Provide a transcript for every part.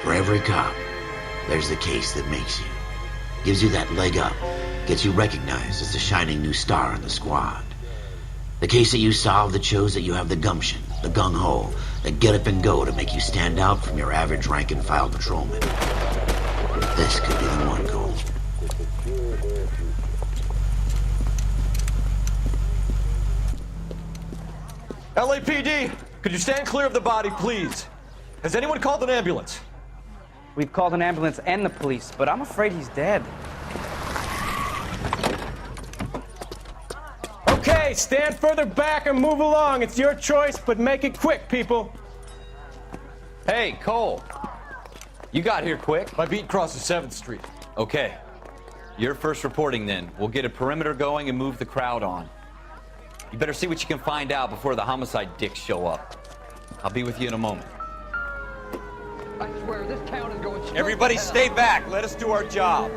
For every cop, there's the case that makes you. Gives you that leg up, gets you recognized as the shining new star in the squad. The case that you solve that shows that you have the gumption, the gung-ho, the get up and go to make you stand out from your average rank-and-file patrolman. This could be the one, Cole. LAPD, could you stand clear of the body, please? Has anyone called an ambulance? We've called an ambulance and the police, but I'm afraid he's dead. Okay, stand further back and move along. It's your choice, but make it quick, people. Hey, Cole. You got here quick. My beat crosses 7th Street. Okay. You're first reporting then. We'll get a perimeter going and move the crowd on. You better see what you can find out before the homicide dicks show up. I'll be with you in a moment. I swear, this town is going straight. Everybody stay back. Let us do our job.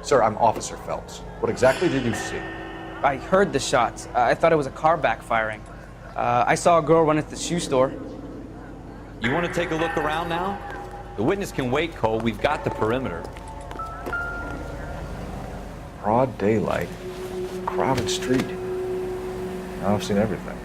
Sir, I'm Officer Phelps. What exactly did you see? I heard the shots. I thought it was a car backfiring. I saw a girl run into the shoe store. You want to take a look around now? The witness can wait, Cole. We've got the perimeter. Broad daylight, crowded street. Now I've seen everything.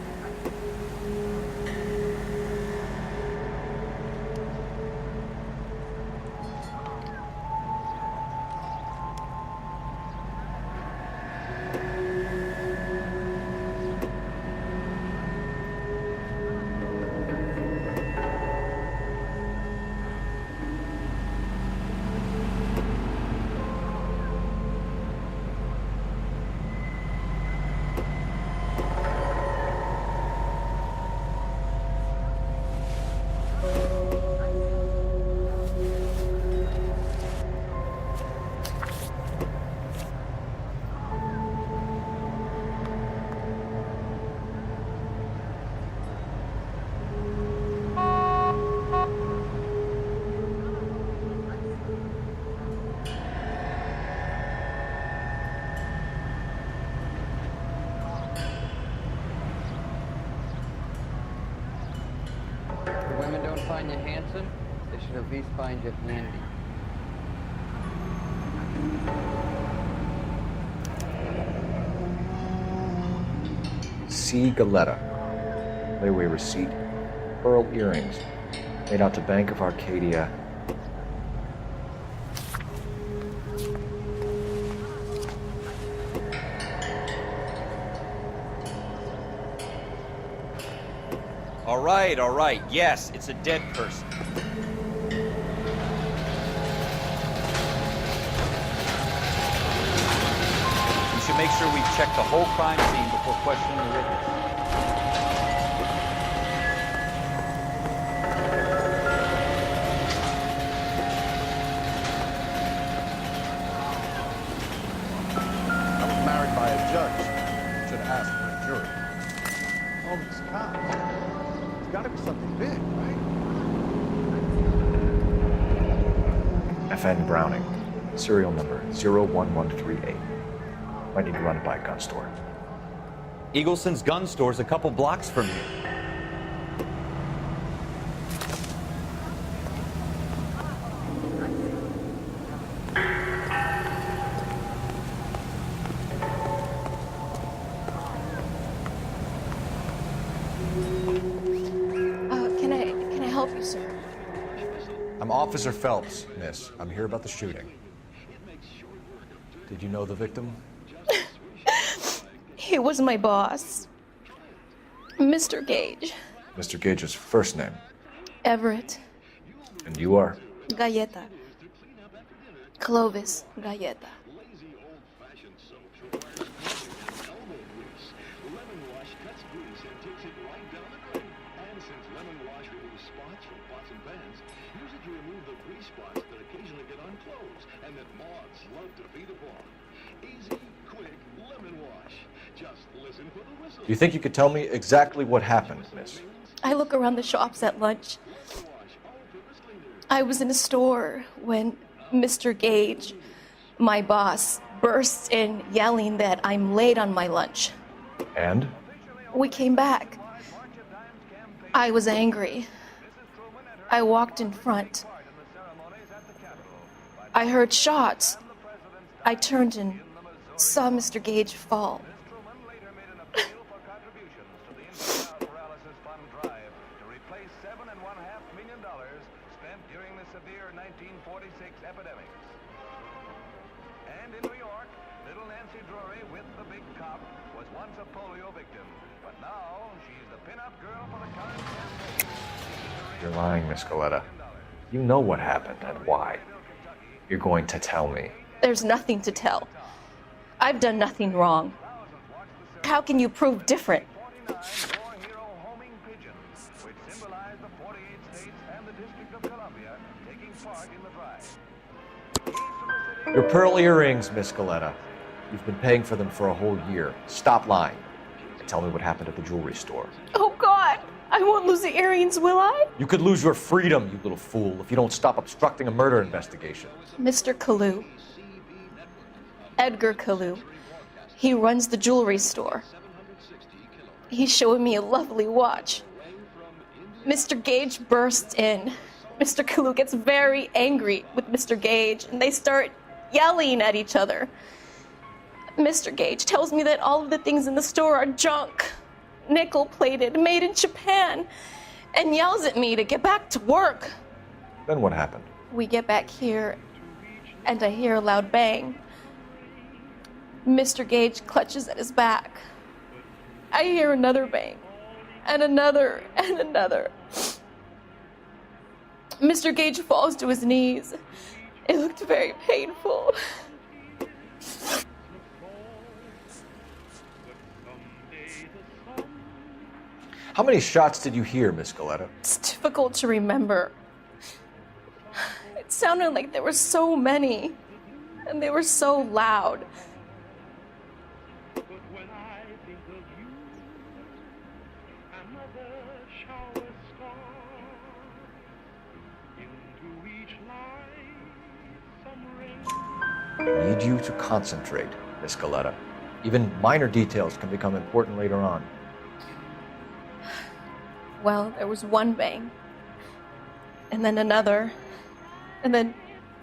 Women don't find you handsome, they should at least find you handy. C. Galetta. Layaway receipt. Pearl earrings. Made out to Bank of Arcadia. All right. Yes, it's a dead person. We should make sure we check the whole crime scene before questioning the witness. I was married by a judge. Should ask for a jury. Oh, these cops. It's gotta be something big, right? FN Browning. Serial number 01138. Might need to run it by a gun store. Eagleson's gun store's a couple blocks from here. Can I help you, sir? I'm Officer Phelps, miss. I'm here about the shooting. Did you know the victim? He was my boss, Mr. Gage. Mr. Gage's first name. Everett. And you are? Galleta. Clovis Galleta. Do you think you could tell me exactly what happened, miss? I look around the shops at lunch. I was in a store when Mr. Gage, my boss, bursts in yelling that I'm late on my lunch. And? We came back. I was angry. I walked in front. I heard shots. I turned and saw Mr. Gage fall. And in New York, little Nancy Drury with the big cop was once a polio victim, but now she's the pin-up girl for the current campaign. You're lying, Miss Coletta. You know what happened and why. You're going to tell me. There's nothing to tell. I've done nothing wrong. How can you prove different? War hero homing pigeons, which symbolize the 48 states and the District of Columbia taking part in the drive. Your pearl earrings, Miss Coletta. You've been paying for them for a whole year. Stop lying. And tell me what happened at the jewelry store. Oh, God! I won't lose the earrings, will I? You could lose your freedom, you little fool, if you don't stop obstructing a murder investigation. Mr. Kalu. Edgar Kalu. He runs the jewelry store. He's showing me a lovely watch. Mr. Gage bursts in. Mr. Kalu gets very angry with Mr. Gage, and they start yelling at each other. Mr. Gage tells me that all of the things in the store are junk, nickel-plated, made in Japan, and yells at me to get back to work. Then what happened? We get back here, and I hear a loud bang. Mr. Gage clutches at his back. I hear another bang, and another, and another. Mr. Gage falls to his knees. It looked very painful. How many shots did you hear, Miss Coletta? It's difficult to remember. It sounded like there were so many, and they were so loud. I need you to concentrate, Miss Coletta. Even minor details can become important later on. Well, there was one bang, and then another, and then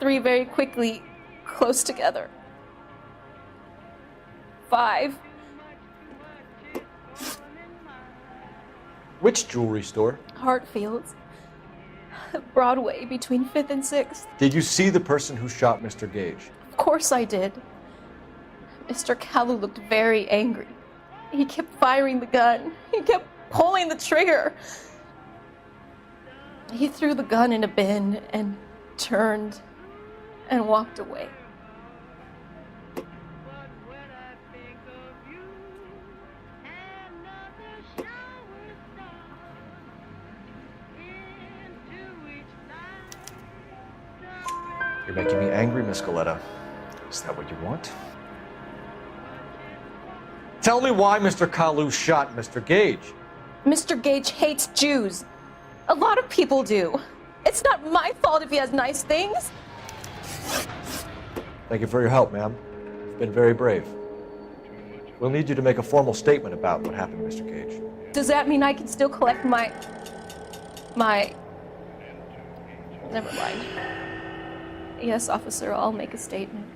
three very quickly, close together. 5. Which jewelry store? Hartfield's. Broadway, between 5th and 6th. Did you see the person who shot Mr. Gage? Of course I did. Mr. Kalu looked very angry. He kept firing the gun. He kept pulling the trigger. He threw the gun in a bin and turned and walked away. You're making me angry, Miss Coletta. Is that what you want? Tell me why Mr. Kalu shot Mr. Gage. Mr. Gage hates Jews. A lot of people do. It's not my fault if he has nice things. Thank you for your help, ma'am. You've been very brave. We'll need you to make a formal statement about what happened, Mr. Gage. Does that mean I can still collect my... Never mind. Yes, officer, I'll make a statement.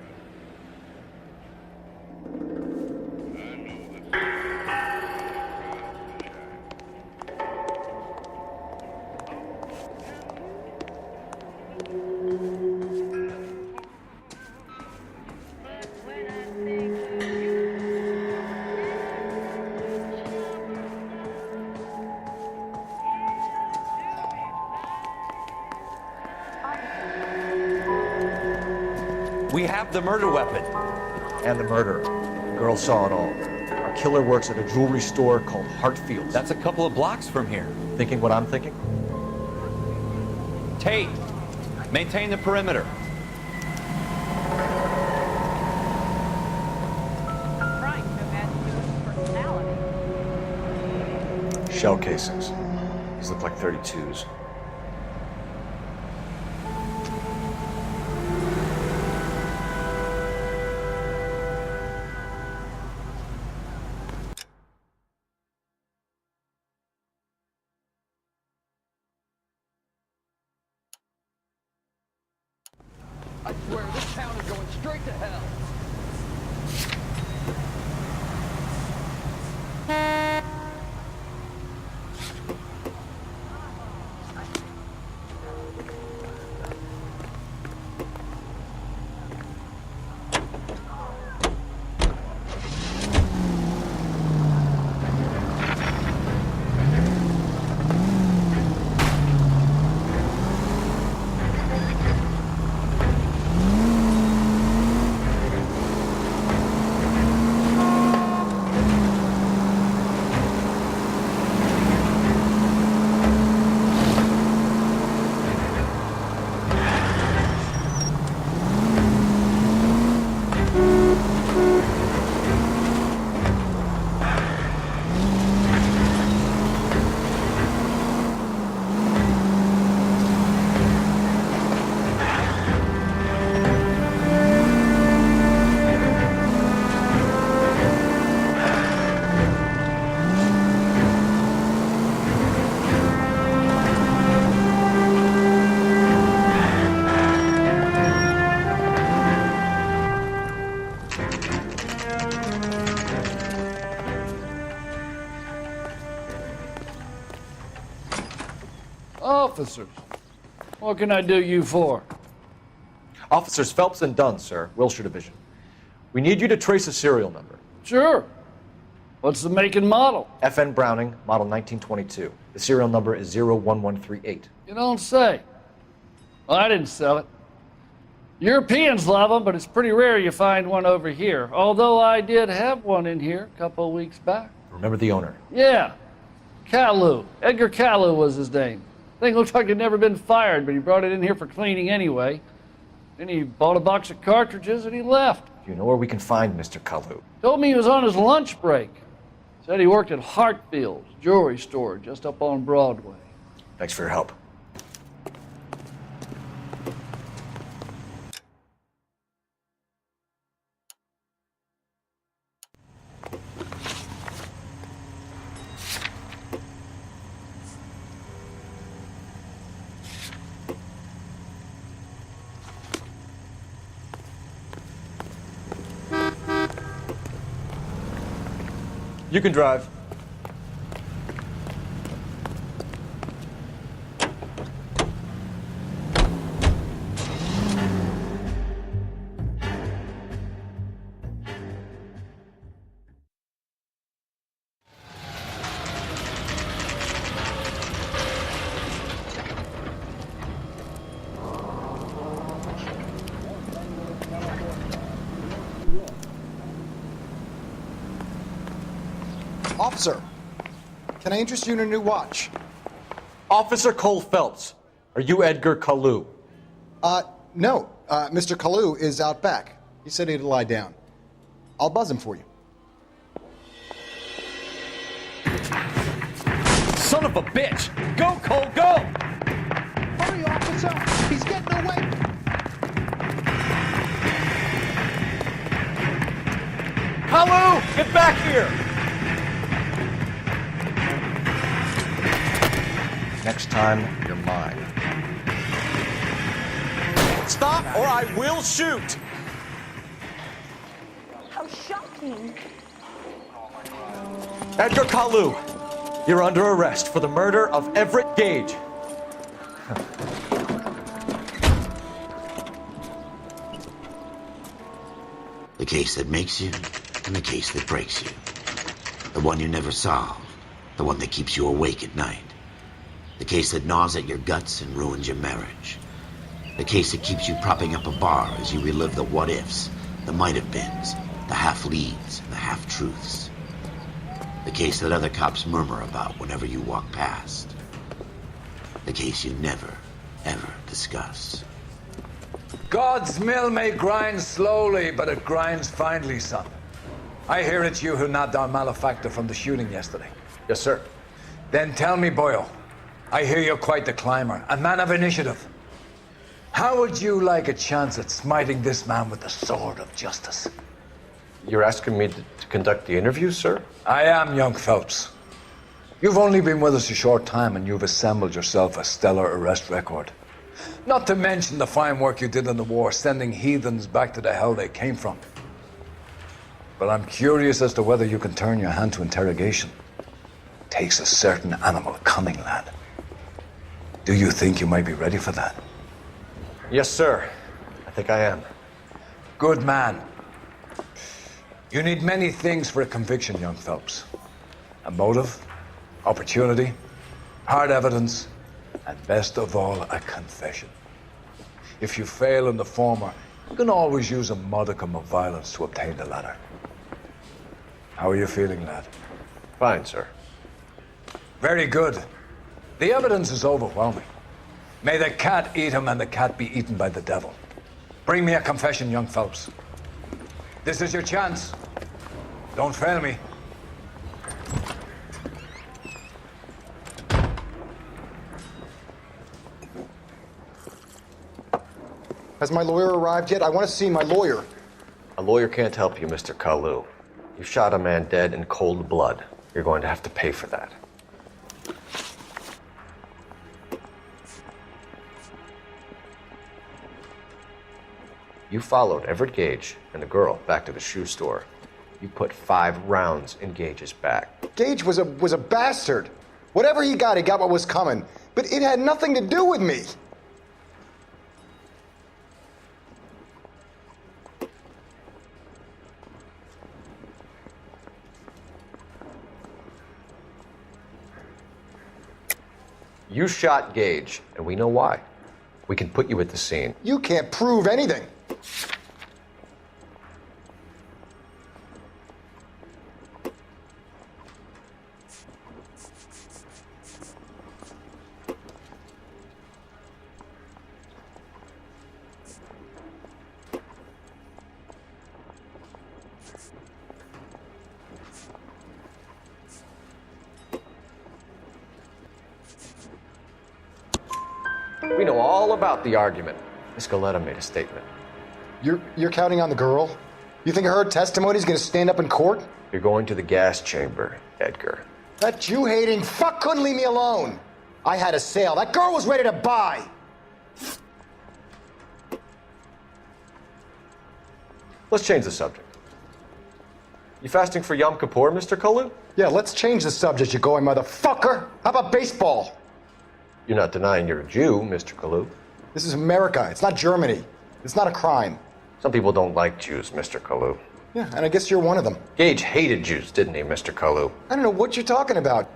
We have the murder weapon. And the murderer. The girl saw it all. Our killer works at a jewelry store called Hartfield's. That's a couple of blocks from here. Thinking what I'm thinking? Tate, maintain the perimeter. Trying to imagine his personality. Shell casings. These look like 32s. This town is going straight to hell. Officers, what can I do you for? Officers Phelps and Dunn, sir, Wilshire Division. We need you to trace a serial number. Sure. What's the make and model? FN Browning, model 1922. The serial number is 01138. You don't say. Well, I didn't sell it. Europeans love them, but it's pretty rare you find one over here. Although I did have one in here a couple of weeks back. Remember the owner? Yeah. Kalu. Edgar Kalu was his name. Thing looked like it'd never been fired, but he brought it in here for cleaning anyway. Then he bought a box of cartridges and he left. Do you know where we can find Mr. Kalu? Told me he was on his lunch break. Said he worked at Hartfield's jewelry store just up on Broadway. Thanks for your help. You can drive. Officer, can I interest you in a new watch? Officer Cole Phelps, are you Edgar Kalu? No. Mr. Kalu is out back. He said he'd lie down. I'll buzz him for you. Son of a bitch! Go, Cole, go! Hurry, officer! He's getting away! Kalu, get back here! Next time, you're mine. Stop or I will shoot! How shocking. Edgar Kalu, you're under arrest for the murder of Everett Gage. The case that makes you and the case that breaks you. The one you never solve. The one that keeps you awake at night. The case that gnaws at your guts and ruins your marriage. The case that keeps you propping up a bar as you relive the what-ifs, the might-have-beens, the half-leads, and the half-truths. The case that other cops murmur about whenever you walk past. The case you never, ever discuss. God's mill may grind slowly, but it grinds finely, son. I hear it's you who nabbed our malefactor from the shooting yesterday. Yes, sir. Then tell me, Boyle, I hear you're quite the climber, a man of initiative. How would you like a chance at smiting this man with the sword of justice? You're asking me to conduct the interview, sir? I am, young Phelps. You've only been with us a short time and you've assembled yourself a stellar arrest record. Not to mention the fine work you did in the war, sending heathens back to the hell they came from. But I'm curious as to whether you can turn your hand to interrogation. Takes a certain animal cunning, lad. Do you think you might be ready for that? Yes, sir. I think I am. Good man. You need many things for a conviction, young Phelps. A motive, opportunity, hard evidence, and best of all, a confession. If you fail in the former, you can always use a modicum of violence to obtain the latter. How are you feeling, lad? Fine, sir. Very good. The evidence is overwhelming. May the cat eat him and the cat be eaten by the devil. Bring me a confession, young Phelps. This is your chance. Don't fail me. Has my lawyer arrived yet? I want to see my lawyer. A lawyer can't help you, Mr. Kalu. You shot a man dead in cold blood. You're going to have to pay for that. You followed Everett Gage and the girl back to the shoe store. You put 5 rounds in Gage's back. Gage was a bastard. Whatever he got what was coming. But it had nothing to do with me. You shot Gage, and we know why. We can put you at the scene. You can't prove anything. We know all about the argument. Miss Galetta made a statement. You're counting on the girl? You think her testimony's gonna stand up in court? You're going to the gas chamber, Edgar. That Jew-hating fuck couldn't leave me alone. I had a sale. That girl was ready to buy. Let's change the subject. You fasting for Yom Kippur, Mr. Kalu? Yeah, let's change the subject, you going motherfucker. How about baseball? You're not denying you're a Jew, Mr. Kalu. This is America. It's not Germany. It's not a crime. Some people don't like Jews, Mr. Kalu. Yeah, and I guess you're one of them. Gage hated Jews, didn't he, Mr. Kalu? I don't know what you're talking about.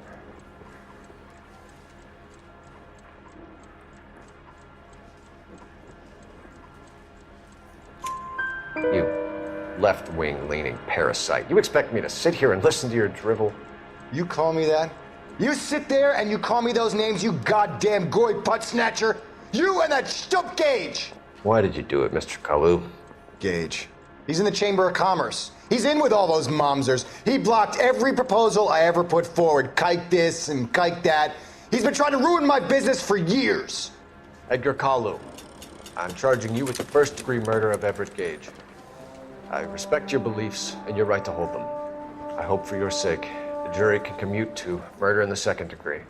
You left-wing leaning parasite. You expect me to sit here and listen to your drivel? You call me that? You sit there and you call me those names, you goddamn goy butt snatcher? You and that stump Gage! Why did you do it, Mr. Kalu? Gage. He's in the Chamber of Commerce. He's in with all those momsers. He blocked every proposal I ever put forward. Kike this and kike that. He's been trying to ruin my business for years. Edgar Kalu, I'm charging you with the first-degree murder of Everett Gage. I respect your beliefs and your right to hold them. I hope for your sake the jury can commute to murder in the second degree.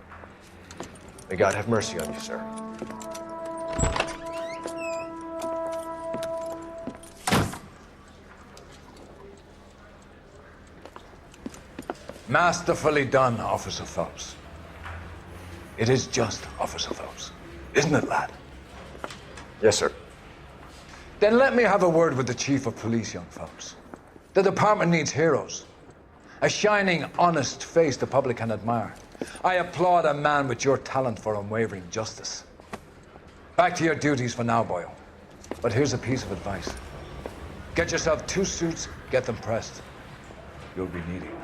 May God have mercy on you, sir. Masterfully done, Officer Phelps. It is just Officer Phelps, isn't it, lad? Yes, sir. Then let me have a word with the Chief of Police, young Phelps. The department needs heroes. A shining, honest face the public can admire. I applaud a man with your talent for unwavering justice. Back to your duties for now, Boyle. But here's a piece of advice. Get yourself 2 suits, get them pressed. You'll be needing them.